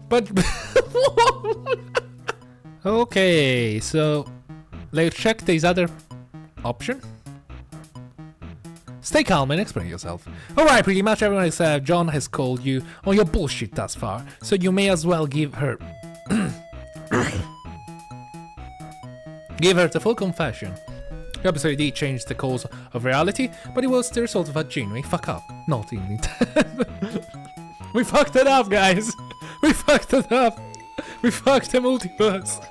But okay, so let's check this other option. Stay calm and explain yourself. Alright, pretty much everyone except John has called you on your bullshit thus far, so you may as well give her the full confession. Your episode did change the course of reality, but it was the result of a genuine fuck up, not in intent. We fucked it up, guys! We fucked it up! We fucked the multiverse!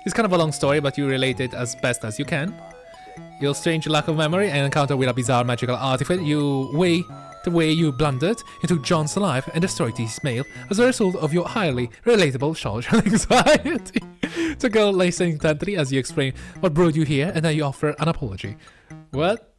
It's kind of a long story, but you relate it as best as you can. Your strange lack of memory and encounter with a bizarre magical artifact, the way you blundered into John's life and destroyed his mail as a result of your highly relatable social anxiety. The girl listens intently as you explain what brought you here, and then you offer an apology. What?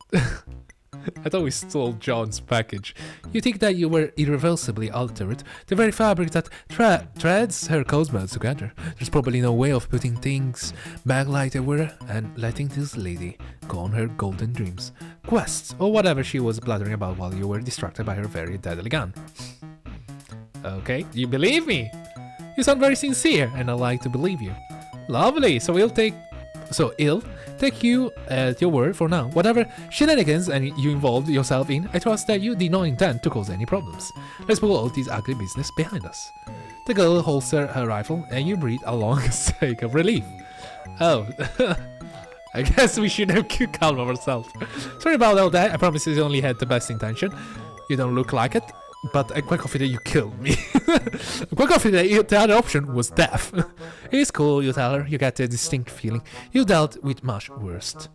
I thought we stole John's package. You think that you were irreversibly altered, the very fabric that threads her cosmos together. There's probably no way of putting things back like they were and letting this lady go on her golden dreams, quests, or whatever she was blathering about while you were distracted by her very deadly gun. Okay, you believe me? You sound very sincere, and I like to believe you. Lovely, so I'll take you at your word for now. Whatever shenanigans and you involved yourself in, I trust that you did not intend to cause any problems. Let's put all this ugly business behind us. The girl holsters her rifle, and you breathe a long sigh of relief. Oh, I guess we should have calmed ourselves. Sorry about all that. I promise you only had the best intention. You don't look like it, but I'm quite confident you killed me. I'm quite confident the other option was death. It's cool, you tell her. You get the distinct feeling you dealt with much worse.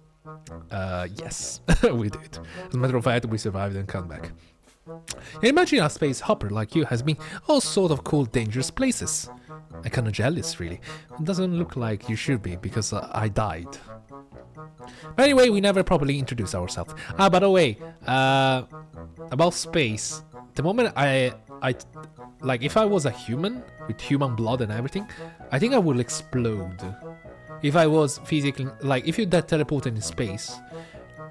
Yes, we did. As a matter of fact, we survived and come back. Imagine a space hopper like you has been all sort of cool, dangerous places. I'm kinda jealous, really. It doesn't look like you should be, because I died. But anyway, we never properly introduced ourselves. By the way, about space. The moment like, if I was a human with human blood and everything, I think I would explode. If I was physically, like, if you get teleported in space,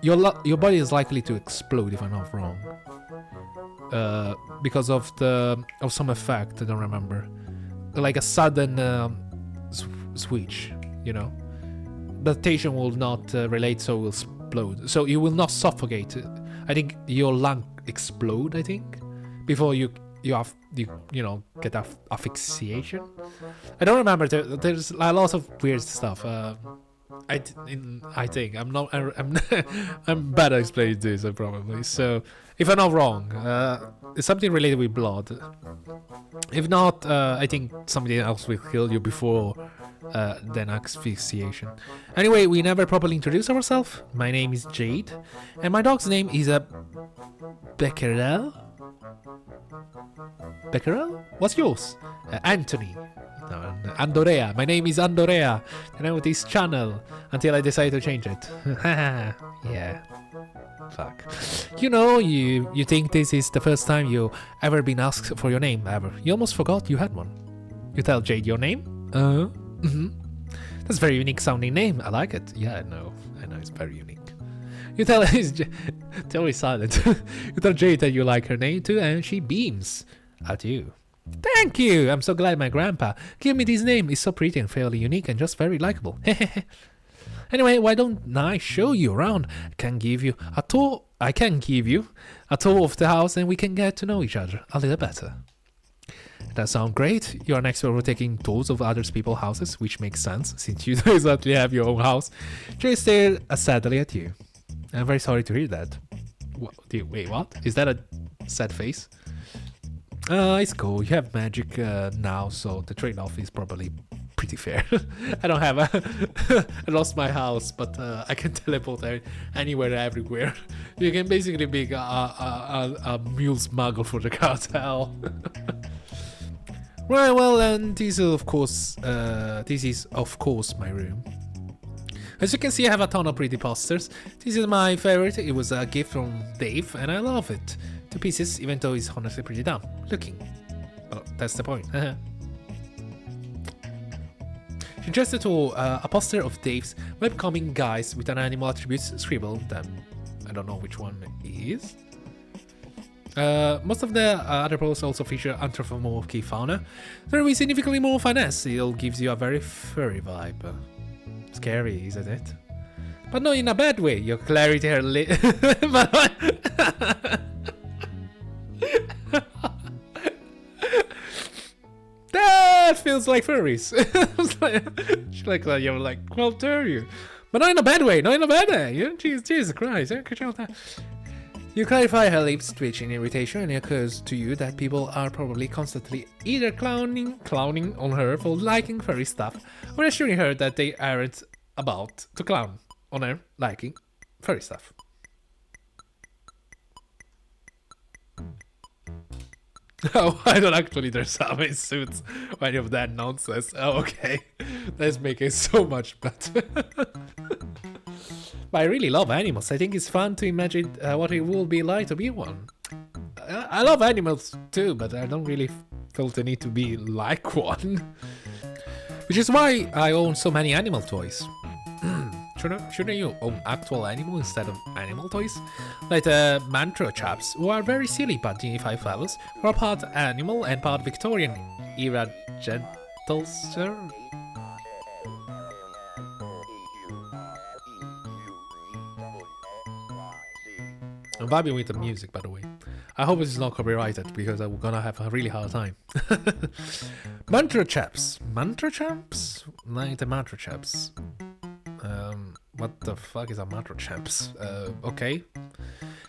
your body is likely to explode if I'm not wrong. Because of some effect, I don't remember. Like a sudden switch, you know. Adaptation will not relate, so will explode. So you will not suffocate. I think your lung explode. I think before you get asphyxiation. I don't remember. There's a lot of weird stuff. I think I'm bad at explaining this. Probably. So if I'm not wrong, it's something related with blood. If not, I think somebody else will kill you before than asphyxiation. Anyway, we never properly introduced ourselves. My name is Jade, and my dog's name is Becquerel. Becquerel? What's yours? Anthony. No, Andorea. My name is Andorea, and I'm with this channel until I decide to change it. Yeah. Fuck. You know, you think this is the first time you ever been asked for your name ever. You almost forgot you had one. You tell Jade your name? That's a very unique sounding name. I like it. Yeah, I know it's very unique. You tell her tell me silent. You tell Jade that you like her name too, and she beams at you. Thank you! I'm so glad my grandpa gave me this name. It's so pretty and fairly unique and just very likable. Anyway, why don't I show you around? I can give you a tour of the house, and we can get to know each other a little better. That sounds great. You're an expert for taking tours of other people's houses, which makes sense since you don't exactly have your own house. Jay stared sadly at you. I'm very sorry to hear that. Wait, what? Is that a sad face? It's cool. You have magic now, so the trade-off is probably pretty fair. I don't have I lost my house, but I can teleport anywhere, everywhere. You can basically be a mule smuggler for the cartel. Right, well, and this is of course my room. As you can see, I have a ton of pretty posters. This is my favorite. It was a gift from Dave, and I love it to pieces, even though it's honestly pretty dumb looking. Oh, that's the point. She gestured to a poster of Dave's webcomic guys with an animal attributes scribbled. I don't know which one it is. Most of the other posts also feature anthropomorphic fauna. There is significantly more finesse. It gives you a very furry vibe. Scary, isn't it? But not in a bad way. Your clarity are that feels like furries. like you're like, well, dare you? But not in a bad way. Not in a bad way. Jesus Christ! You clarify her lips twitch in irritation, and it occurs to you that people are probably constantly either clowning on her for liking furry stuff, or assuring her that they aren't about to clown on her liking furry stuff. Oh, I don't actually dress up in suits or any of that nonsense. Oh, okay. Let's make it so much better. But I really love animals. I think it's fun to imagine what it will be like to be one. I love animals too, but I don't really feel the need to be like one. Which is why I own so many animal toys. Shouldn't you own actual animal instead of animal toys? Like the mantra chaps, who are very silly but dignified fellows, who are part animal and part Victorian era gentlester. I'm vibing with the music, by the way. I hope it's not copyrighted because I'm gonna have a really hard time. Mantra chaps. Mantra chaps? Like the mantra chaps. What the fuck is a mantra chaps? Okay.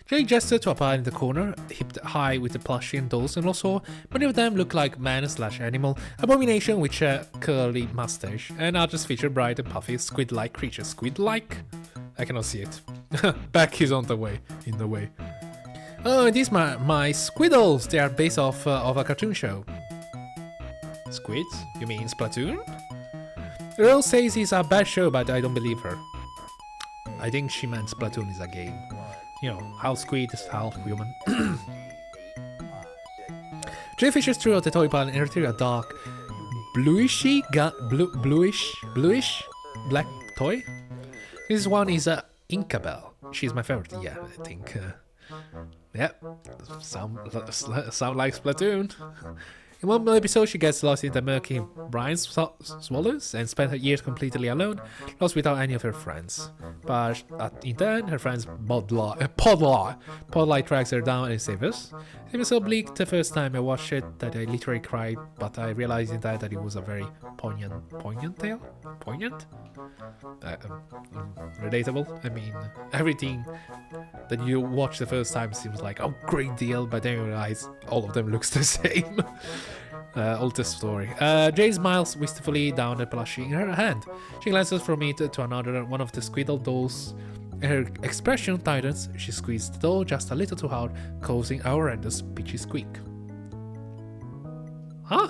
Jay gestured to a pile in the corner, hipped high with the plushie and dolls, and also many of them look like man/animal abomination with a curly mustache, and others feature bright and puffy squid-like creatures. Squid-like? I cannot see it. Back is on the way. In the way. Oh, these are my squiddles. They are based off of a cartoon show. Squids? You mean Splatoon? Earl says it's a bad show, but I don't believe her. I think she meant Splatoon is a game. You know, half squid is half human. Jay fishes through the toy pile and enters a dark, bluish black toy. This one is a Inkabel. She's my favorite. Yeah, I think. Yeah, sound like Splatoon. In one episode, she gets lost in the murky brine swallows and spends her years completely alone, lost without any of her friends. But in turn, her friends Podlight tracks her down and saves us. It was so bleak the first time I watched it that I literally cried, but I realized in that it was a very poignant tale? Poignant? Relatable? I mean, everything that you watch the first time seems like a great deal, but then you realize all of them looks the same. Old story. Jay smiles wistfully down the plushie in her hand. She glances from it to another one of the squiddle dolls. Her expression tightens. She squeezes the doll just a little too hard, causing a horrendous pitchy squeak. Huh?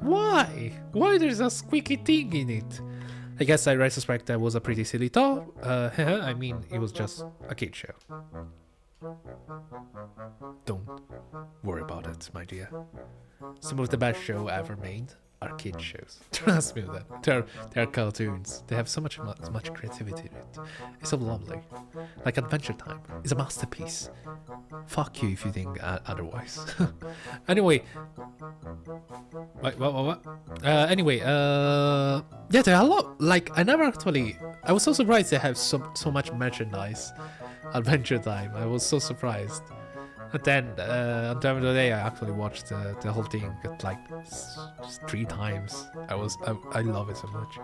Why? Why there's a squeaky thing in it? I guess I retrospect that was a pretty silly doll. I mean, it was just a kid show. Don't worry about it, my dear. Some of the best shows ever made are kid shows. Trust me with that. They're cartoons. They have so much creativity in it. It's so lovely. Like Adventure Time is a masterpiece. Fuck you if you think otherwise. Anyway. Wait, what? Yeah, there are a lot. Like, I was so surprised they have so much merchandise. Adventure Time. I was so surprised. And then on the end of the day, I actually watched the whole thing like 3 times. I love it so much.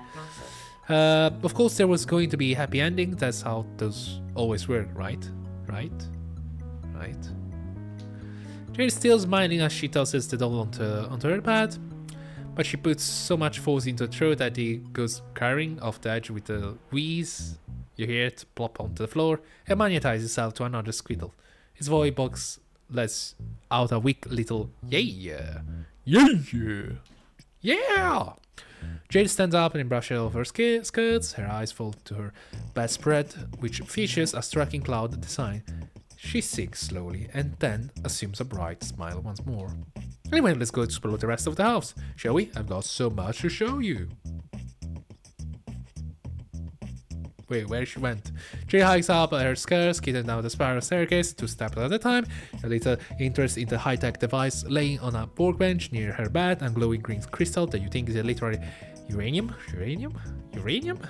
Of course, there was going to be a happy ending. That's how those always work, right? Right? Jane's still smiling as she tosses the doll onto her pad, but she puts so much force into the throw that it goes carrying off the edge with a wheeze. You hear it plop onto the floor and magnetize itself to another squiddle. His voice box lets out a weak little yeah. Jade stands up and brushes off her skirts. Her eyes fall to her bedspread, which features a striking cloud design. She sinks slowly and then assumes a bright smile once more. Anyway, let's go explore the rest of the house, shall we? I've got so much to show you. Wait, where she went? Jay hikes up her skirts, skidding down the spiral staircase, 2 steps at a time. A little interest in the high-tech device laying on a workbench near her bed and glowing green crystal that you think is literally uranium? Uranium?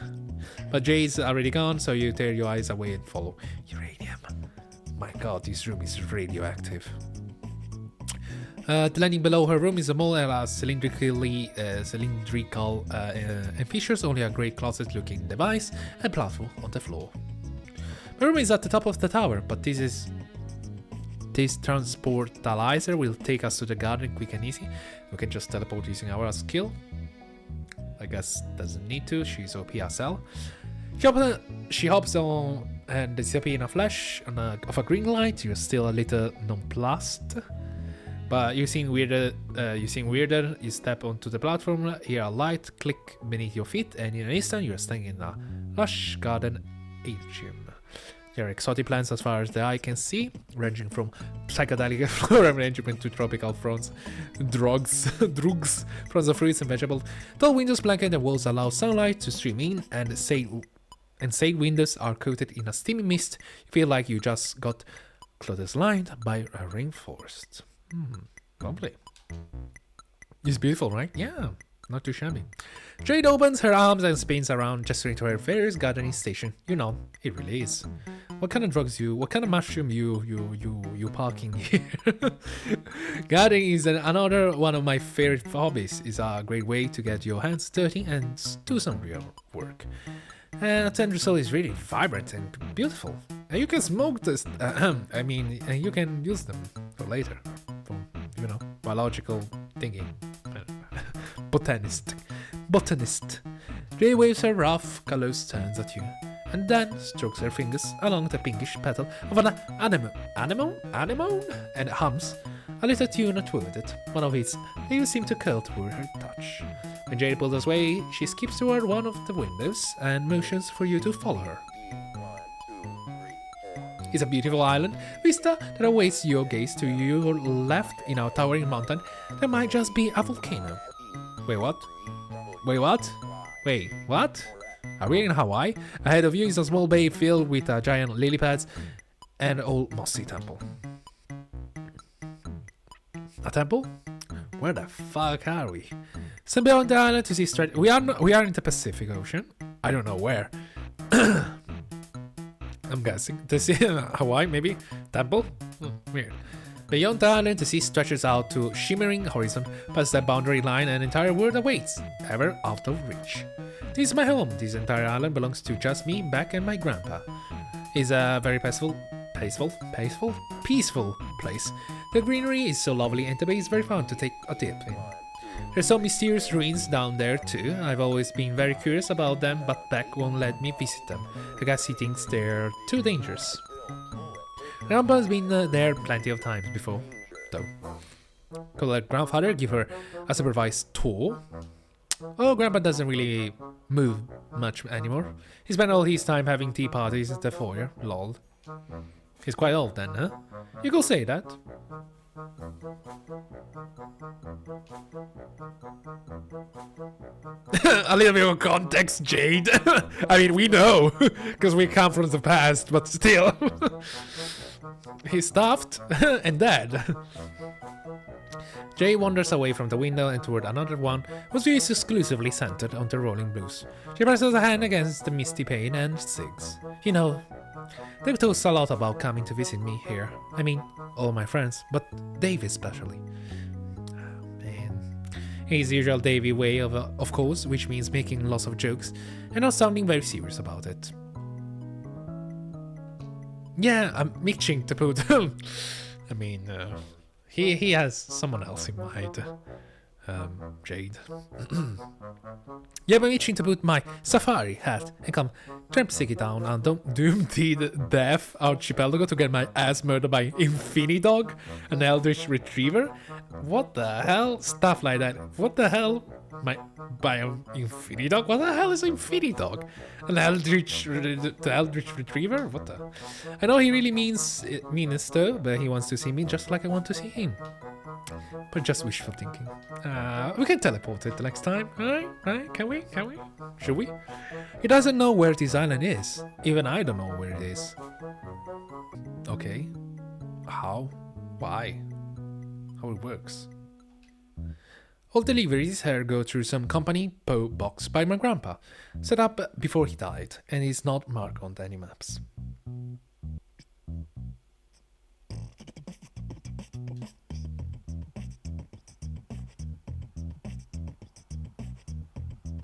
But Jay's already gone, so you tear your eyes away and follow. Uranium. My god, this room is radioactive. The landing below her room is small and cylindrical and features only a grey closet-looking device and platform on the floor. The room is at the top of the tower, but this transportalizer will take us to the garden quick and easy. We can just teleport using our skill. I guess doesn't need to. She's OP SL. She hops on and disappears in a flash of a green light. You're still a little nonplussed. But you seem weirder. You step onto the platform, hear a light click beneath your feet, and in an instant you're standing in a lush garden atrium. There are exotic plants as far as the eye can see, ranging from psychedelic flora arrangement to tropical drugs from the fruits and vegetables. Tall windows blanket the walls allow sunlight to stream in, and shade windows are coated in a steamy mist. You feel like you just got clotheslined by a rainforest. Lovely. It's beautiful, right? Yeah, not too shabby. Jade opens her arms and spins around, gesturing to her various gardening station. You know, it really is. What kind of mushroom you parking here? Gardening is another one of my favorite hobbies. It's a great way to get your hands dirty and do some real work. And terrestrial is really vibrant and beautiful. And you can smoke this. You can use them for later. Biological thinking. Botanist. Jay waves her rough, callous turns at you, and then strokes her fingers along the pinkish petal of an anemone, and hums a little tune with it. One of its leaves seem to curl toward her touch. When Jade pulls away, she skips toward one of the windows and motions for you to follow her. It's a beautiful island vista that awaits your gaze. To your left, in a towering mountain, there might just be a volcano. Wait, what? Are we in Hawaii? Ahead of you is a small bay filled with giant lily pads and an old mossy temple. A temple? Where the fuck are we? Stand beyond the island to see straight. We are in the Pacific Ocean. I don't know where. I'm guessing. To see Hawaii, maybe? Temple? Weird. Beyond the island, the sea stretches out to shimmering horizon. Past that boundary line, an entire world awaits, ever out of reach. This is my home. This entire island belongs to just me, Beck, and my grandpa. It's a very peaceful place. The greenery is so lovely, and the bay is very fun to take a dip in. There's some mysterious ruins down there too. I've always been very curious about them, but Beck won't let me visit them. I guess he thinks they're too dangerous. Grandpa's been there plenty of times before, though. Could her grandfather give her a supervised tour? Oh, Grandpa doesn't really move much anymore. He spent all his time having tea parties at the foyer, lol. He's quite old then, huh? You could say that. A little bit of context, Jade. I mean, we know, because we come from the past, but still. He's stuffed and dead. Jay wanders away from the window and toward another one, whose view is exclusively centered on the rolling blues. She presses a hand against the misty pane and sings. You know, they've talked a lot about coming to visit me here. I mean, all my friends, but Dave especially. His usual Davey way, of course, which means making lots of jokes and not sounding very serious about it. Yeah, I'm itching to put. I mean, he has someone else in mind. Jade. Yeah, I'm itching to put my safari hat and come tramp-stick it down on doomed death archipelago to get my ass murdered by Infinidog, an eldritch retriever. What the hell? Stuff like that. What the hell? By an Infinidog? What the hell is Infinidog? An eldritch retriever? What the? I know he really means though, but he wants to see me just like I want to see him. But just wishful thinking. We can teleport it the next time, right? Can we? Should we? He doesn't know where this island is. Even I don't know where it is. Okay. How? Why? How it works? All deliveries here go through some company PO box by my grandpa, set up before he died, and is not marked on any maps.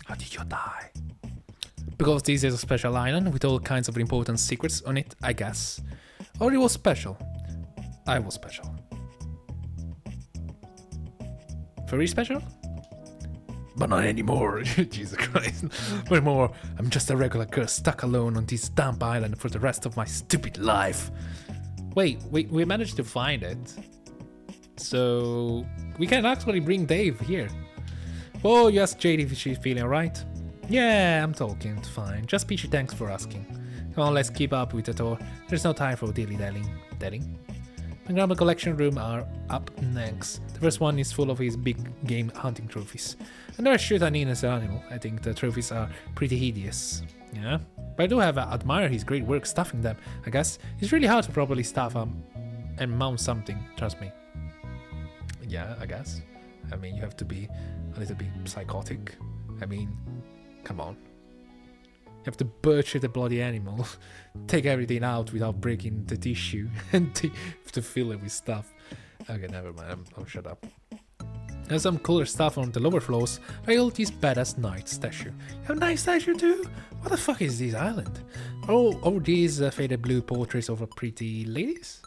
How did you die? Because this is a special island with all kinds of important secrets on it, I guess. Or it was special. I was special. Very special? But not anymore, Jesus Christ. No more. I'm just a regular girl stuck alone on this damp island for the rest of my stupid life. Wait, we managed to find it. So we can actually bring Dave here. Oh, you asked Jade if she's feeling alright? Yeah, I'm talking, it's fine. Just Peachy, thanks for asking. Come on, let's keep up with the tour. There's no time for dilly-dallying. My grandma collection room are up next. The first one is full of his big game hunting trophies. I never shoot an innocent animal. I think the trophies are pretty hideous. Yeah, but I do have admire his great work stuffing them. I guess it's really hard to properly stuff and mount something. Trust me. Yeah, I guess. I mean, you have to be a little bit psychotic. I mean, come on. You have to butcher the bloody animal, take everything out without breaking the tissue, and to fill it with stuff. Okay, never mind, I'll shut up. There's some cooler stuff on the lower floors, like all these badass knight statue. You have a knight statue too? What the fuck is this island? Oh, these faded blue portraits of pretty ladies?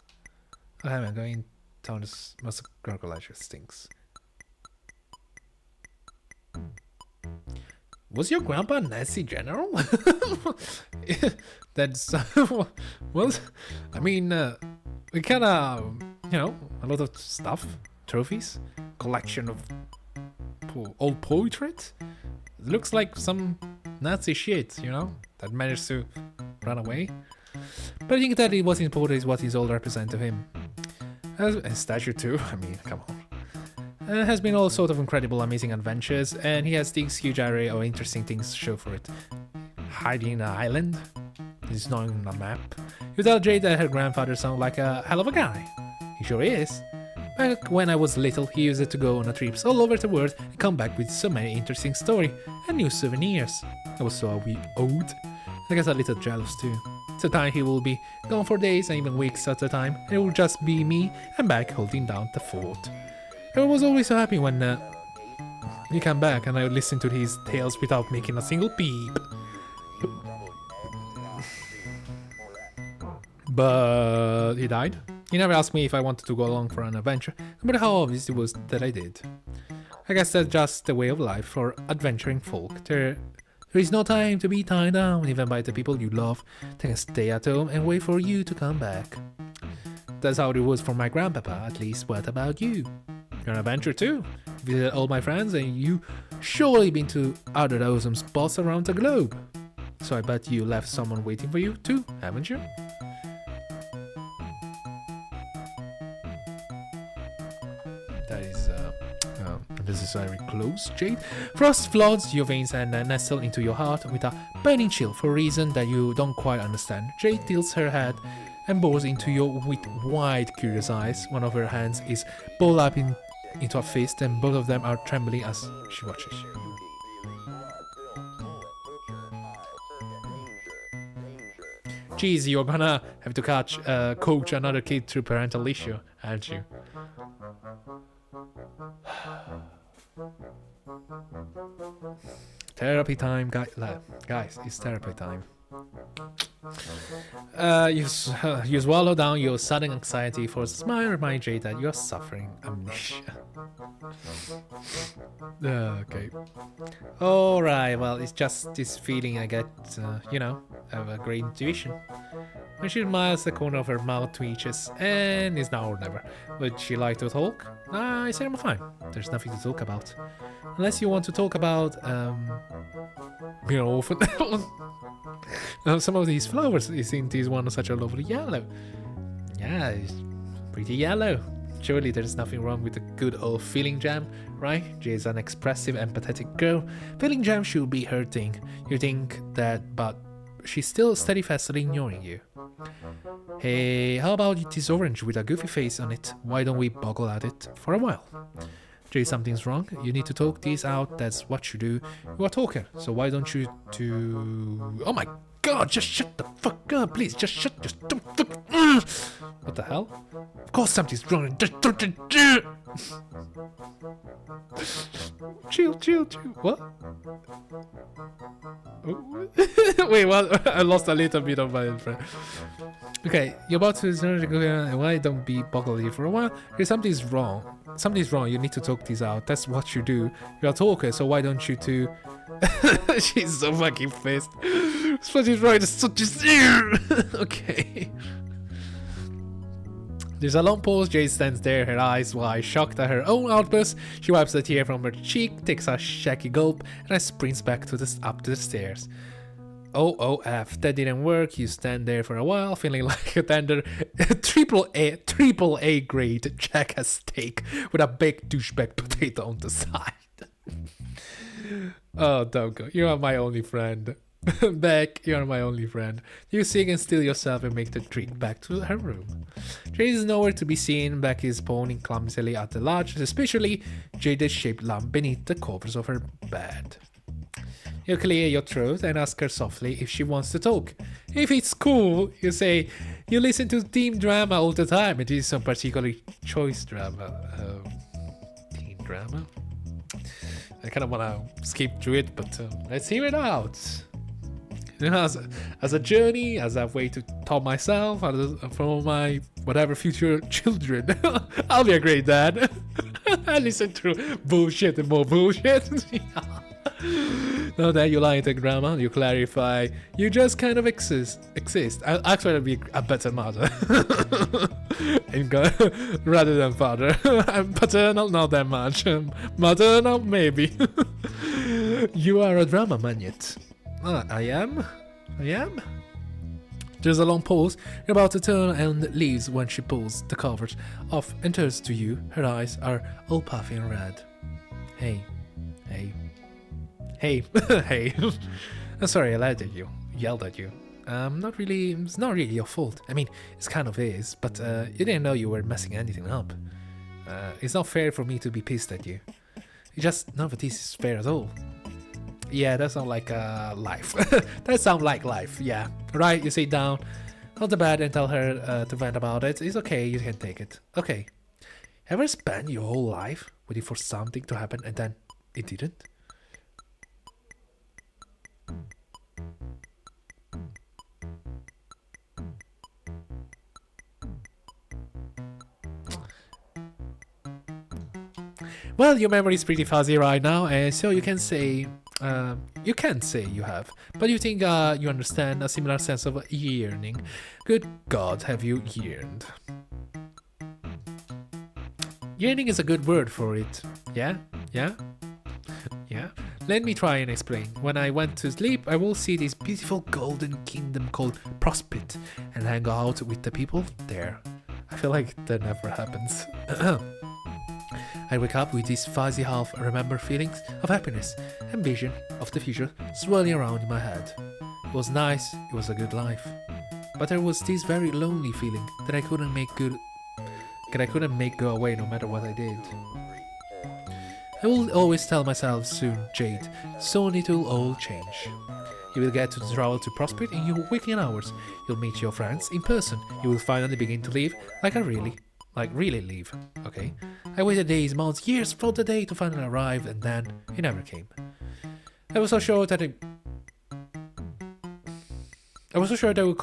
Okay, I'm going down this must gargle stinks. Was your grandpa a Nazi general? That's well, I mean, we kinda, a lot of stuff, trophies, collection of old portraits. It looks like some Nazi shit, that managed to run away. But I think that it was important is what his all represent to him. And statue too, I mean, come on. Has been all sort of incredible, amazing adventures, and he has this huge array of interesting things to show for it. Hiding in an island? He's not on a map. You tell Jade that her grandfather sounds like a hell of a guy. He sure is. Back when I was little, he used to go on trips all over the world and come back with so many interesting stories and new souvenirs. I was so old. I guess a little jealous too. Sometimes he will be gone for days and even weeks at a time, and it will just be me and back holding down the fort. I was always so happy when he came back and I would listen to his tales without making a single peep. But he died. He never asked me if I wanted to go along for an adventure, no matter how obvious it was that I did. I guess that's just the way of life for adventuring folk. There is no time to be tied down even by the people you love. They can stay at home and wait for you to come back. That's how it was for my grandpapa, at least. What about you? You're an adventurer too. Visited all my friends and you surely been to other awesome spots around the globe. So I bet you left someone waiting for you too, haven't you? That is unnecessary close, Jade. Frost floods your veins and nestle into your heart with a burning chill for a reason that you don't quite understand. Jade tilts her head and bores into you with wide, curious eyes. One of her hands is balled up into a fist, and both of them are trembling as she watches you. Geez, you're gonna have to coach another kid through parental issue, aren't you? Therapy time, guys, it's therapy time. You swallow down your sudden anxiety for a smile, remind Jade that you're suffering amnesia. Okay. Alright, well, it's just this feeling I get, of a great intuition. When she smiles, the corner of her mouth twitches, and it's now or never. Would she like to talk? I say I'm fine. There's nothing to talk about. Unless you want to talk about, being an orphan. Some of these flowers, isn't this one such a lovely yellow? Yeah, it's pretty yellow. Surely there's nothing wrong with a good old feeling jam, right? Jay is an expressive, empathetic girl. Feeling jam should be her thing. You think that, but she's still steadfastly ignoring you. Hey, how about this orange with a goofy face on it? Why don't we boggle at it for a while? Jay, something's wrong. You need to talk this out. That's what you do. You're a talker, so why don't you do... Oh my god, just shut the fuck up, please. Just shut, just don't fuck... What the hell? Of course something's wrong. Just don't... Chill. What? Wait, what? I lost a little bit of my friend. Okay, you're about to... Why don't be boggled for a while? Hey, something's wrong. Something's wrong. You need to talk this out. That's what you do. You're a talker, so why don't you two... She's so fucking pissed. Something's wrong. Okay. There's a long pause. Jade stands there, her eyes wide, shocked at her own outburst. She wipes a tear from her cheek, takes a shaky gulp, and sprints back up to the stairs. OOF, that didn't work. You stand there for a while, feeling like a tender triple A grade jackass steak with a baked douchebag potato on the side. Oh, don't go. You are my only friend. Beck, you are my only friend. You sing and still yourself and make the trek back to her room. Jade is nowhere to be seen. Beck is pawing clumsily at the large, suspiciously jaded-shaped lamp beneath the covers of her bed. You clear your throat and ask her softly if she wants to talk. If it's cool, you say, you listen to teen drama all the time. It is some particular choice drama. Teen drama? I kind of want to skip through it, but let's hear it out. You know, as a journey, as a way to taught myself, for my whatever future children. I'll be a great dad. I listen to bullshit and more bullshit. Now that you lie into grammar, you clarify, you just kind of exist. I'll actually be a better mother. Rather than father. I'm paternal, not that much. Maternal, maybe. You are a drama magnet. I am? There's a long pause. You're about to turn and leaves when she pulls the covers off and turns to you. Her eyes are all puffy and red. Hey. I'm sorry I yelled at you. It's not really your fault. I mean, it kind of is, but you didn't know you were messing anything up. It's not fair for me to be pissed at you. None of this is fair at all. Yeah, that sounds like life. That sounds like life, yeah. Right, you sit down on the bed and tell her to vent about it. It's okay, you can take it. Okay. Ever spent your whole life waiting for something to happen and then it didn't? Well, your memory is pretty fuzzy right now, and so you can't say you have, but you think you understand a similar sense of yearning. Good God, have you yearned? Yearning is a good word for it. Yeah? Let me try and explain. When I went to sleep, I will see this beautiful golden kingdom called Prospit and hang out with the people there. I feel like that never happens. I wake up with these fuzzy half-remembered feelings of happiness and vision of the future swirling around in my head. It was nice, it was a good life. But there was this very lonely feeling that I couldn't make go away no matter what I did. I will always tell myself soon, Jade, soon it will all change. You will get to travel to Prospect in your waking hours. You'll meet your friends in person. You will finally begin to live really live, okay? I waited days, months, years for the day to finally arrive, and then it never came. I was so sure that it would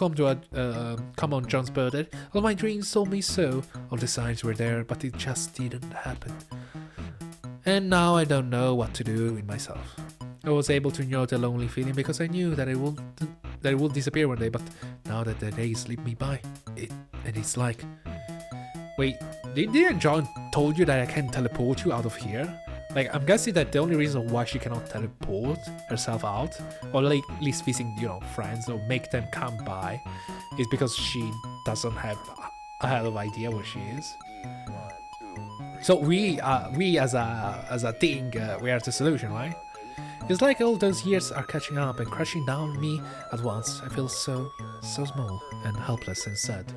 come on John's birthday. All my dreams told me so. All the signs were there, but it just didn't happen. And now I don't know what to do with myself. I was able to ignore the lonely feeling because I knew that it would disappear one day, but now that the days slip me by, it's like... Wait, didn't John told you that I can teleport you out of here? Like, I'm guessing that the only reason why she cannot teleport herself out, or like at least visiting, friends or make them come by, is because she doesn't have a hell of idea where she is. So we as a thing, we are the solution, right? It's like all those years are catching up and crashing down on me at once. I feel so small and helpless and sad.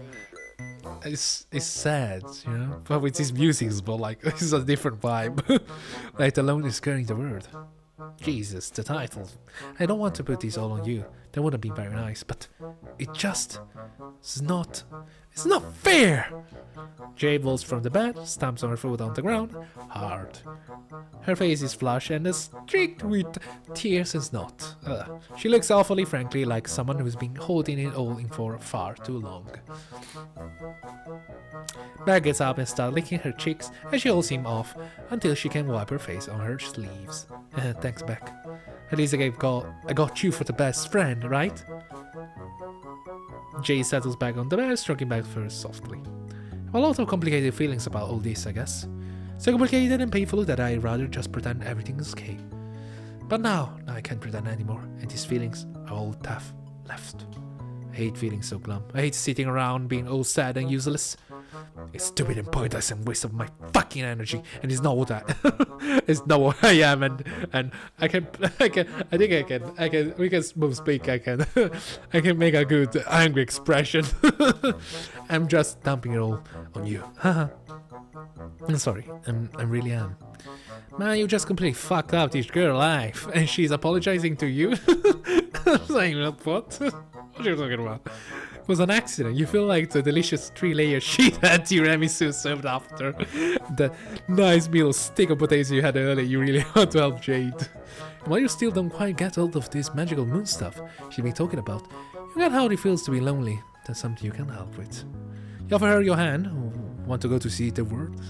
It's sad, you know, but with these musics, but like it's a different vibe. Like the loneliest girl in the world. Jesus, the title. I don't want to put these all on you. That wouldn't be very nice, but it just it's not fair. Jade rolls from the bed, stamps on her foot on the ground, hard. Her face is flushed and is streaked with tears and snot. She looks awfully, frankly, like someone who's been holding it all in for far too long. Beck gets up and starts licking her cheeks as she holds him off until she can wipe her face on her sleeves. Thanks, Beck. At least I got you for the best friend, right? Jay settles back on the bed, stroking back first softly. I have a lot of complicated feelings about all this, I guess. So complicated and painful that I'd rather just pretend everything is okay. But now I can't pretend anymore, and these feelings are all tough left. I hate feeling so glum. I hate sitting around being all sad and useless. It's stupid and pointless and waste of my fucking energy, and it's not what it's not what I am, and we can both speak. I can make a good angry expression. I'm just dumping it all on you. I'm sorry, I really am. Man, you just completely fucked up this girl's life, and she's apologizing to you. Saying what? What are you talking about? It was an accident. You feel like the delicious 3-layer sheet that tiramisu served after the nice meal of steak and potatoes you had earlier. You really want to help Jade. And while you still don't quite get hold of this magical moon stuff she's been talking about, you get how it feels to be lonely. That's something you can help with. You offer her your hand. Want to go to see the world?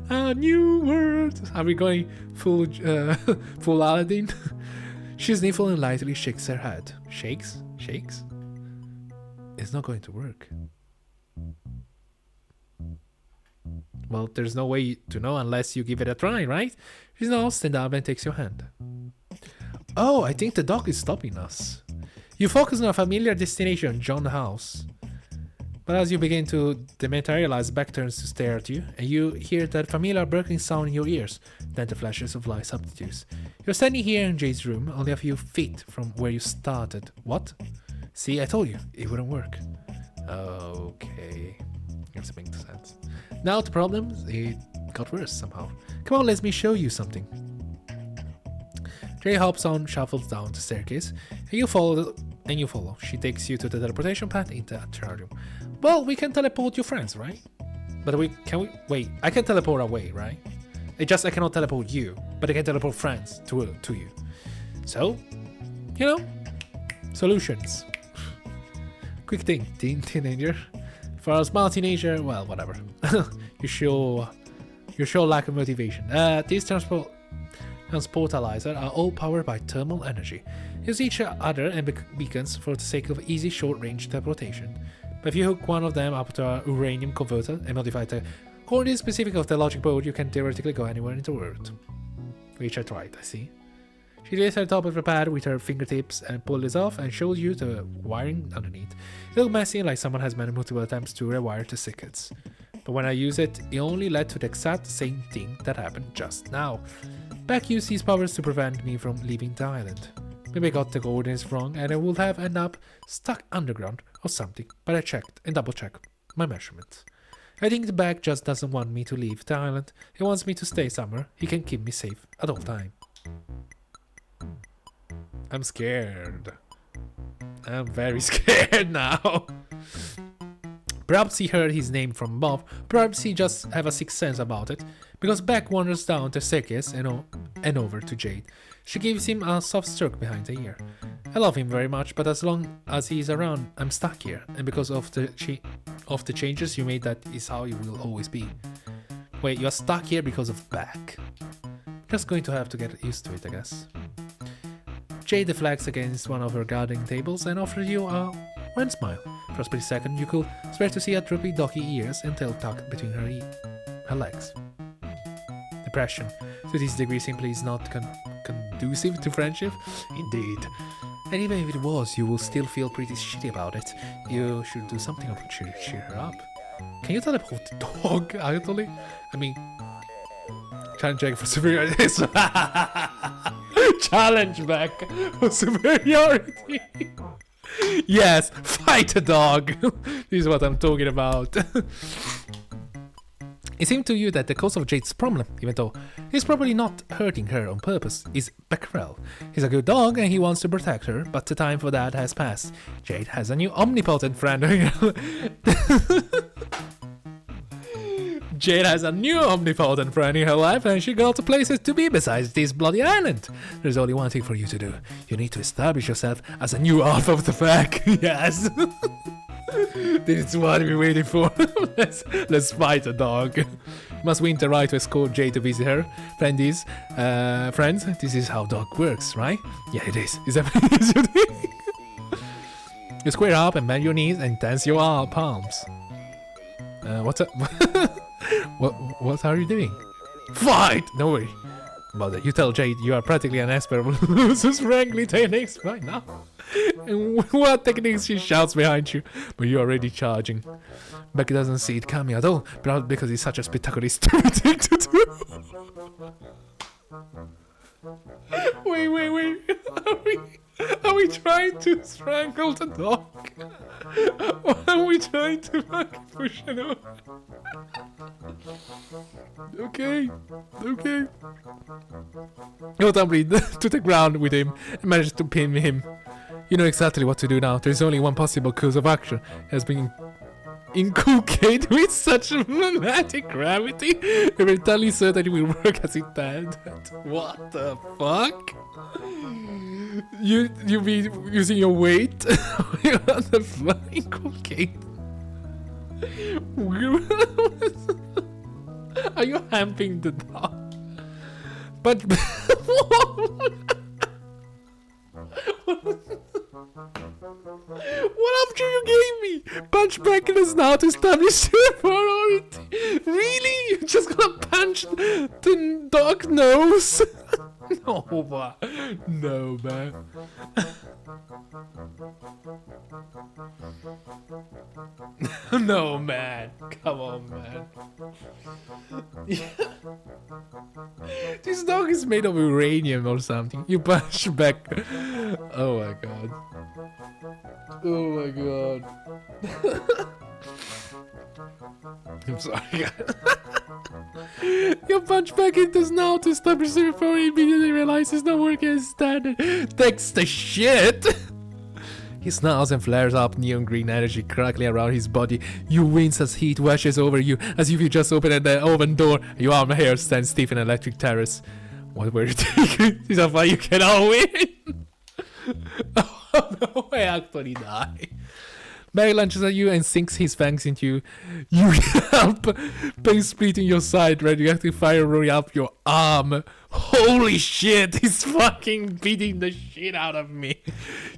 A new world. Are we going full Aladdin? She sniffles and lightly shakes her head. Shakes? It's not going to work. Well, there's no way to know unless you give it a try, right? She nods, stands up and takes your hand. Oh, I think the dog is stopping us. You focus on a familiar destination, John House. But as you begin to dematerialize, Beck turns to stare at you, and you hear that familiar barking sound in your ears. Then the flashes of light substitutes. You're standing here in Jade's room, only a few feet from where you started. What? See, I told you, it wouldn't work. Okay. That makes sense. Now the problem, it got worse somehow. Come on, let me show you something. Jade hops on, shuffles down the staircase, and you follow. She takes you to the teleportation path into a terrarium. Well, we can teleport your friends, right? But wait, I can teleport away, right? I cannot teleport you, but I can teleport friends to you. So, you know, solutions. Quick thing, teenager. For a small teenager, well, whatever. you show lack of motivation. These transportalizers are all powered by thermal energy. Use each other and beacons for the sake of easy short-range teleportation. But if you hook one of them up to a uranium converter and modify the coordinate specific of the logic board, you can theoretically go anywhere in the world. Which I tried, I see. She lays her top of the pad with her fingertips and pulls this off and shows you the wiring underneath. It looks messy, like someone has made multiple attempts to rewire the circuits. But when I use it, it only led to the exact same thing that happened just now. Beck used these powers to prevent me from leaving the island. Maybe I got the coordinates wrong and I would have ended up stuck underground or something, but I checked and double-checked my measurements. I think the Beck just doesn't want me to leave the island. He wants me to stay somewhere he can keep me safe at all time. I'm scared. I'm very scared now. Perhaps he heard his name from above, perhaps he just have a sixth sense about it, because Beck wanders down the staircase and over to Jade. She gives him a soft stroke behind the ear. I love him very much, but as long as he's around, I'm stuck here, and because of the changes you made, that is how it will always be. Wait, you're stuck here because of Beck? Just going to have to get used to it, I guess. Jade deflects against one of her guarding tables and offers you a wan smile. For a split second, you could swear to see her droopy docky ears and tail tucked between her legs. Depression, to this degree, simply is not conducive to friendship. Indeed. And even if it was, you will still feel pretty shitty about it. You should do something to cheer her up. Can you teleport the dog, actually? I mean, Challenge check for superiority. Challenge back for superiority. Yes, fight a dog. This is what I'm talking about. It seemed to you that the cause of Jade's problem, even though he's probably not hurting her on purpose, is Becquerel. He's a good dog and he wants to protect her, but the time for that has passed. Jade has a new omnipotent friend. Jade has a new omnipotent friend in her life and she got places to be besides this bloody island. There's only one thing for you to do. You need to establish yourself as a new alpha of the pack. Yes. This is what we're waiting for. let's fight a dog. Must win the right to escort Jade to visit her. Friends, this is how dog works, right? Yeah, it is. Is that what you think? You square up and bend your knees and dance your palms. What's up? What are you doing? Fight! Don't worry about that. You tell Jade you are practically an expert of losers wrangling techniques right now. And what techniques she shouts behind you, but you're already charging. Becky doesn't see it coming at all, but because it's such a spectacularly stupid thing to do. Wait. Are we trying to strangle the dog? Or are we trying to fucking push it over? Okay. You tumbling to the ground with him and managed to pin him. You know exactly what to do now. There's only one possible course of action. It has been inculcated with such dramatic gravity. It will tell you so that it will work as intended. What the fuck? You be using your weight? What the fuck? Inculcate? Are you hamping the dog? But what option you gave me? Punch back in the snout to establish superiority. Really? You're just gonna punch the dog's nose? No, man. No, man. Come on, man. This dog is made of uranium or something. You punch back. Oh my god. Oh my god. I'm sorry. You punch back into snout to establish the before he immediately realizes no work as standard. Takes the shit! He snarls and flares up neon green energy crackling around his body. You wince as heat washes over you, as if you just opened the oven door. Your arm hair stands stiff in electric terrace. What were you thinking? This is why you cannot win! Oh no, I actually die. Barry lunges at you and sinks his fangs into you. You yelp, pain splitting your side, radioactive fire rolling up your arm. Holy shit, he's fucking beating the shit out of me.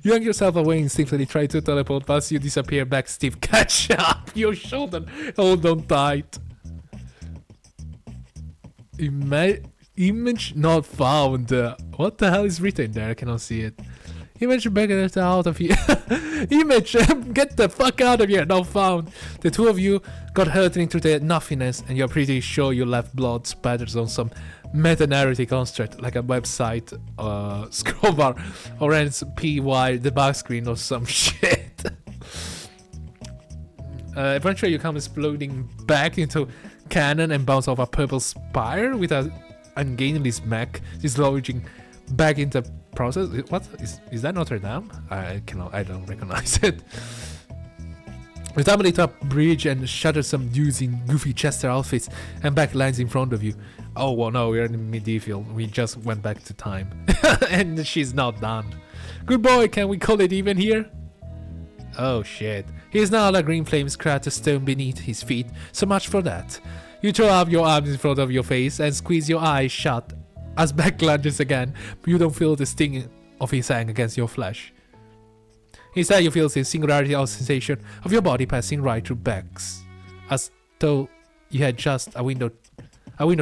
You yank yourself away, instinctively try to teleport past you, disappear back, Steve. Catch up! Your shoulder, hold on tight. Image not found. What the hell is written there? I cannot see it. Image back out of here. Image, get the fuck out of here. Not found. The two of you got hurtling into the nothingness, and you're pretty sure you left blood spatters on some meta-narrative construct, like a website, scroll bar, or else PY debug screen or some shit. Eventually you come exploding back into cannon and bounce off a purple spire with an ungainly smack, dislodging back into process. What is that Notre Dame? I don't recognize it. You tumble into a bridge and shatter some dudes in goofy Chester outfits, and back lands in front of you. Oh well, no, we're in medieval. We just went back to time, and she's not done. Good boy, can we call it even here? Oh shit! He's now a green flames crater stone beneath his feet. So much for that. You throw up your arms in front of your face and squeeze your eyes shut as Beck lunges again, but you don't feel the sting of his hand against your flesh. Instead, you feel the singularity of sensation of your body passing right through Beck's, as though you had just a window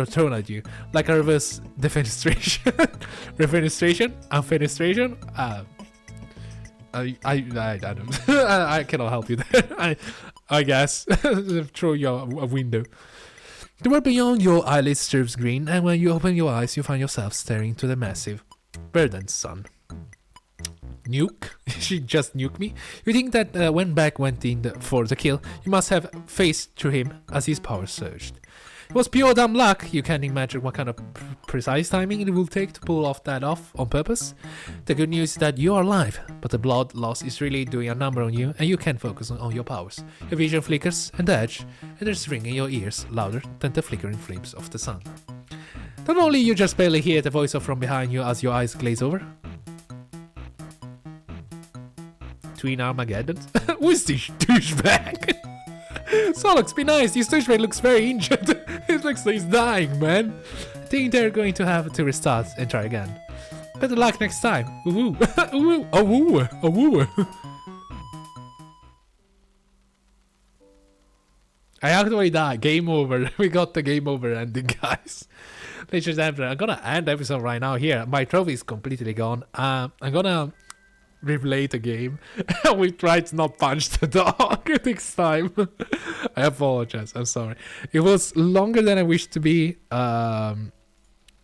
thrown at you, like a reverse defenestration. Unfenestration? I don't. I cannot help you there. I guess throw you a window. The world beyond your eyelids turns green, and when you open your eyes, you find yourself staring into the massive, verdant sun. Nuke? She just nuked me? You think that when Beck went in for the kill, you must have faced through him as his power surged. It was pure dumb luck. You can't imagine what kind of precise timing it will take to pull that off on purpose. The good news is that you are alive, but the blood loss is really doing a number on you, and you can't focus on your powers. Your vision flickers and edge, and there's ring in your ears louder than the flickering flames of the sun. Not only you just barely hear the voice from behind you as your eyes glaze over. Twin Armageddon? Who is this douchebag? Solux, be nice. This douchebag looks very injured. It looks like he's dying, man. I think they're going to have to restart and try again. Better luck next time. Ooh, ooh, ooh, ooh. I actually died. Game over. We got the game over ending, guys. Ladies and gentlemen, I'm gonna end the episode right now here. My trophy is completely gone. I'm gonna replay the game. We tried to not punch the dog next time. I apologize. I'm sorry. It was longer than I wished to be. It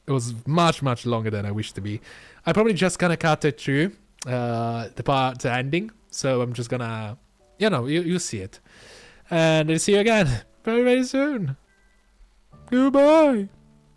was much longer than I wished to be. I'm probably just gonna cut it through the ending. So I'm just gonna, you see it, and I'll see you again very soon. Goodbye.